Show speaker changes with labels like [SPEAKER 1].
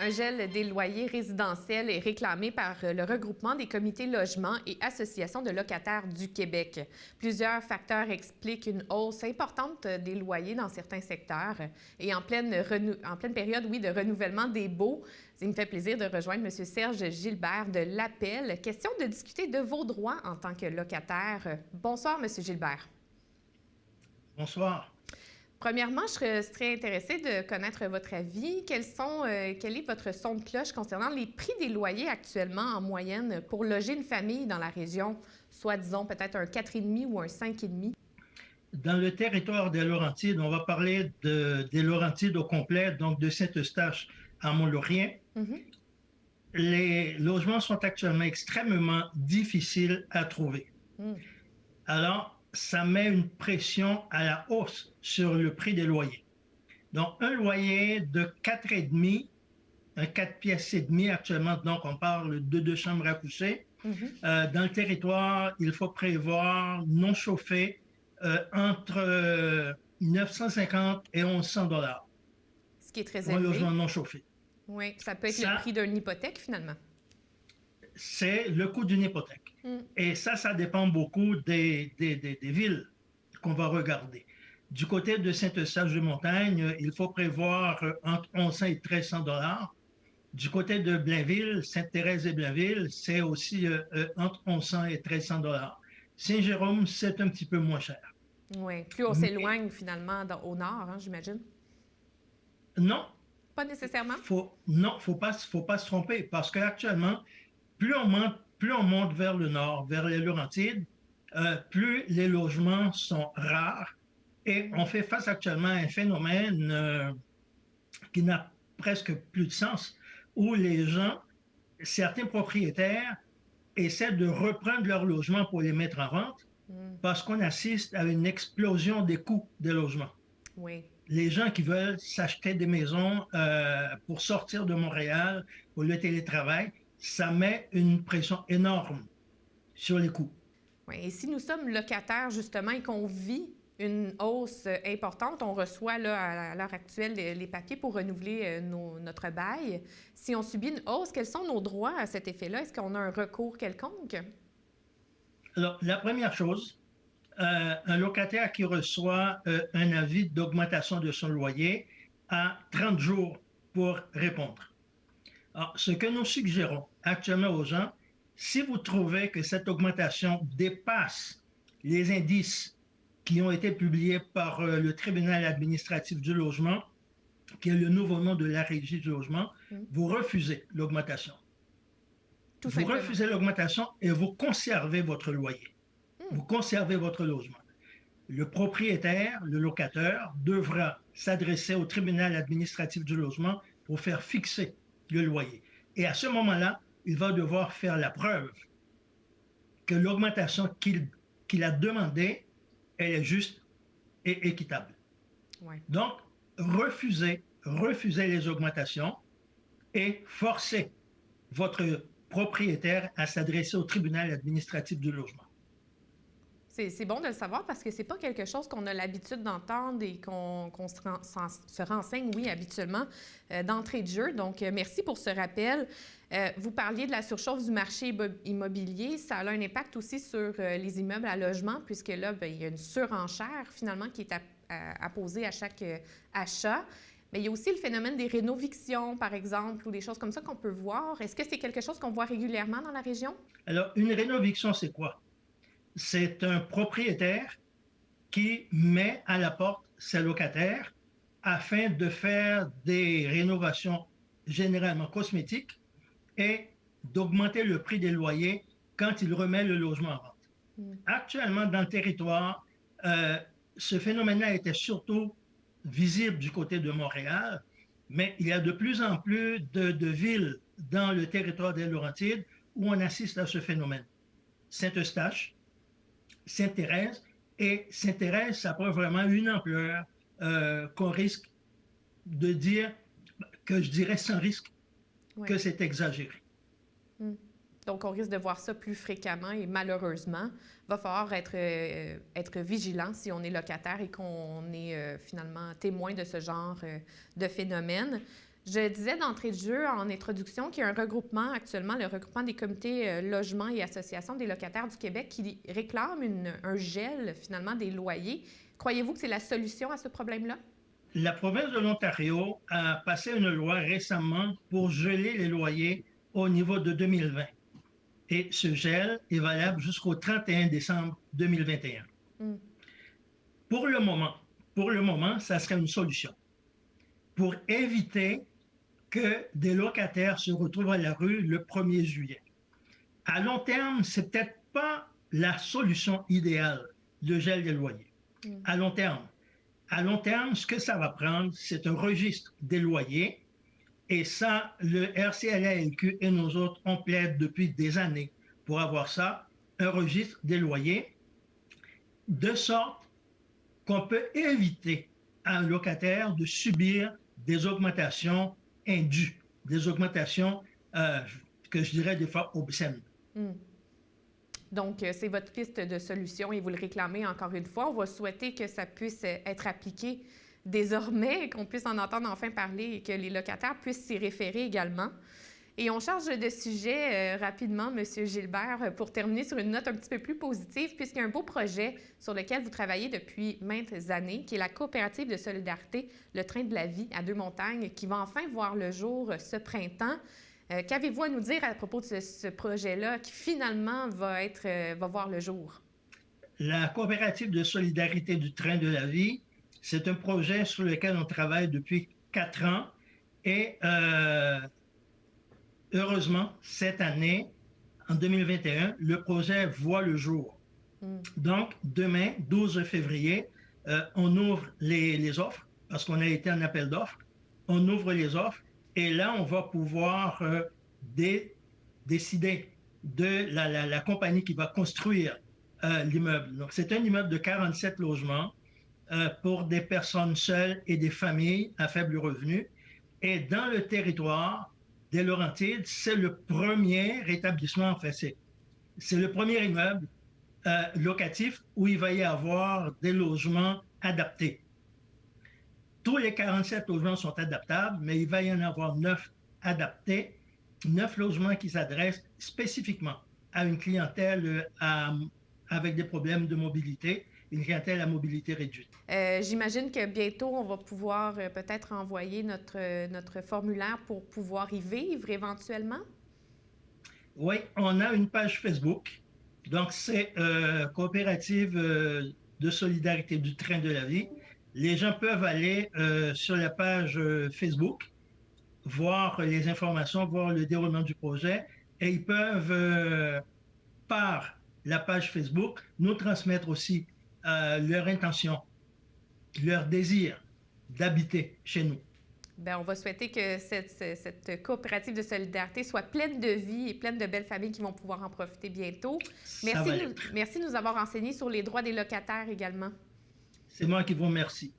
[SPEAKER 1] Un gel des loyers résidentiels est réclamé par le regroupement des comités logements et associations de locataires du Québec. Plusieurs facteurs expliquent une hausse importante des loyers dans certains secteurs. Et en pleine période, de renouvellement des baux, il me fait plaisir de rejoindre M. Serge Gilbert de l'Appel. Question de discuter de vos droits en tant que locataire. Bonsoir, M. Gilbert.
[SPEAKER 2] Bonsoir.
[SPEAKER 1] Premièrement, je serais intéressée de connaître votre avis. Quel est votre son de cloche concernant les prix des loyers actuellement en moyenne pour loger une famille dans la région, soit disons peut-être un 4,5 ou un 5,5?
[SPEAKER 2] Dans le territoire des Laurentides, on va parler des Laurentides au complet, donc de Saint-Eustache à Mont-Laurien. Les logements sont actuellement extrêmement difficiles à trouver. Alors, ça met une pression à la hausse sur le prix des loyers. Donc, un loyer de 4,5, un 4 pièces et demi actuellement, donc on parle de 2 chambres à coucher. Dans le territoire, il faut prévoir non chauffé entre 950 et 1100 dollars.
[SPEAKER 1] Ce qui est très
[SPEAKER 2] pour un
[SPEAKER 1] élevé.
[SPEAKER 2] logement non chauffé.
[SPEAKER 1] Oui, ça peut être le prix d'une hypothèque finalement.
[SPEAKER 2] C'est le coût d'une hypothèque. Et ça dépend beaucoup des villes qu'on va regarder. Du côté de Saint-Eustache-de-Montagne, il faut prévoir entre 1100 et 1300 dollars. Du côté de Blainville, Sainte-Thérèse et Blainville, c'est aussi entre 1100 et 1300 dollars. Saint-Jérôme, c'est un petit peu moins cher.
[SPEAKER 1] Oui, plus on s'éloigne finalement au nord, hein, j'imagine.
[SPEAKER 2] Non.
[SPEAKER 1] Pas nécessairement?
[SPEAKER 2] Non, faut pas se tromper, parce qu'actuellement, plus on monte vers le nord, vers les Laurentides, plus les logements sont rares et on fait face actuellement à un phénomène qui n'a presque plus de sens, où les gens, certains propriétaires, essaient de reprendre leurs logements pour les mettre en vente parce qu'on assiste à une explosion des coûts des logements.
[SPEAKER 1] Oui.
[SPEAKER 2] Les gens qui veulent s'acheter des maisons pour sortir de Montréal, pour le télétravail, ça met une pression énorme sur les coûts.
[SPEAKER 1] Oui, et si nous sommes locataires, justement, et qu'on vit une hausse importante, on reçoit là, à l'heure actuelle les papiers pour renouveler notre bail. Si on subit une hausse, quels sont nos droits à cet effet-là? Est-ce qu'on a un recours quelconque?
[SPEAKER 2] Alors, la première chose, un locataire qui reçoit un avis d'augmentation de son loyer a 30 jours pour répondre. Alors, ce que nous suggérons actuellement aux gens, si vous trouvez que cette augmentation dépasse les indices qui ont été publiés par le tribunal administratif du logement, qui est le nouveau nom de la régie du logement, vous refusez l'augmentation. Vous refusez l'augmentation et vous conservez votre loyer. Vous conservez votre logement. Le propriétaire, le locataire, devra s'adresser au tribunal administratif du logement pour faire fixer le loyer. Et à ce moment-là, il va devoir faire la preuve que l'augmentation qu'il a demandée, elle est juste et équitable.
[SPEAKER 1] Ouais.
[SPEAKER 2] Donc, refusez les augmentations et forcez votre propriétaire à s'adresser au tribunal administratif du logement.
[SPEAKER 1] C'est bon de le savoir parce que c'est pas quelque chose qu'on a l'habitude d'entendre et qu'on se renseigne, oui, habituellement, d'entrée de jeu. Donc, merci pour ce rappel. Vous parliez de la surchauffe du marché immobilier. Ça a un impact aussi sur les immeubles à logement puisque là, il y a une surenchère, finalement, qui est apposée à chaque achat. Mais il y a aussi le phénomène des rénovictions, par exemple, ou des choses comme ça qu'on peut voir. Est-ce que c'est quelque chose qu'on voit régulièrement dans la région?
[SPEAKER 2] Alors, une rénoviction, c'est quoi? C'est un propriétaire qui met à la porte ses locataires afin de faire des rénovations généralement cosmétiques et d'augmenter le prix des loyers quand il remet le logement en vente. Actuellement, dans le territoire, ce phénomène-là était surtout visible du côté de Montréal, mais il y a de plus en plus de villes dans le territoire des Laurentides où on assiste à ce phénomène. Saint-Eustache, Sainte-Thérèse, et Sainte-Thérèse, ça prend vraiment une ampleur qu'on risque de dire, que je dirais sans risque, que c'est exagéré.
[SPEAKER 1] Donc, on risque de voir ça plus fréquemment et malheureusement, il va falloir être vigilant si on est locataire et qu'on est finalement témoin de ce genre de phénomène. Je disais d'entrée de jeu en introduction qu'il y a un regroupement actuellement, le regroupement des comités logements et associations des locataires du Québec qui réclame un gel finalement des loyers. Croyez-vous que c'est la solution à ce problème-là?
[SPEAKER 2] La province de l'Ontario a passé une loi récemment pour geler les loyers au niveau de 2020. Et ce gel est valable jusqu'au 31 décembre 2021.
[SPEAKER 1] Mm.
[SPEAKER 2] Pour le moment, ça serait une solution pour éviter que des locataires se retrouvent à la rue le 1er juillet. À long terme, c'est peut-être pas la solution idéale, le gel des loyers. À long terme, ce que ça va prendre, c'est un registre des loyers. Et ça, le RCLALQ et nous autres, on plaide depuis des années pour avoir ça, un registre des loyers, de sorte qu'on peut éviter à un locataire de subir des augmentations indues, des augmentations que je dirais des fois obscènes.
[SPEAKER 1] Mm. Donc, c'est votre piste de solution et vous le réclamez encore une fois. On va souhaiter que ça puisse être appliqué désormais, qu'on puisse en entendre enfin parler et que les locataires puissent s'y référer également. Et on change de sujet rapidement, M. Gilbert, pour terminer sur une note un petit peu plus positive, puisqu'il y a un beau projet sur lequel vous travaillez depuis maintes années, qui est la coopérative de solidarité Le Train de la Vie à Deux-Montagnes, qui va enfin voir le jour ce printemps. Qu'avez-vous à nous dire à propos de ce projet-là qui finalement va voir le jour?
[SPEAKER 2] La coopérative de solidarité du Train de la Vie, c'est un projet sur lequel on travaille depuis 4 ans et heureusement, cette année, en 2021, le projet voit le jour. Donc, demain, 12 février, on ouvre les offres parce qu'on a été en appel d'offres. On ouvre les offres et là, on va pouvoir décider de la compagnie qui va construire l'immeuble. Donc, c'est un immeuble de 47 logements pour des personnes seules et des familles à faible revenu. Et dans le territoire des Laurentides, c'est le premier établissement, en fait, c'est le premier immeuble locatif où il va y avoir des logements adaptés. Tous les 47 logements sont adaptables, mais il va y en avoir 9 adaptés, 9 logements qui s'adressent spécifiquement à une clientèle avec des problèmes de mobilité, une clientèle à mobilité réduite.
[SPEAKER 1] J'imagine que bientôt, on va pouvoir peut-être envoyer notre formulaire pour pouvoir y vivre éventuellement.
[SPEAKER 2] Oui, on a une page Facebook. Donc, c'est Coopérative de solidarité du Train de la Vie. Les gens peuvent aller sur la page Facebook, voir les informations, voir le déroulement du projet et ils peuvent, par la page Facebook, nous transmettre aussi leur intention, leur désir d'habiter chez nous.
[SPEAKER 1] Bien, on va souhaiter que cette coopérative de solidarité soit pleine de vie et pleine de belles familles qui vont pouvoir en profiter bientôt. Merci de nous avoir renseigné sur les droits des locataires également.
[SPEAKER 2] C'est moi qui vous remercie.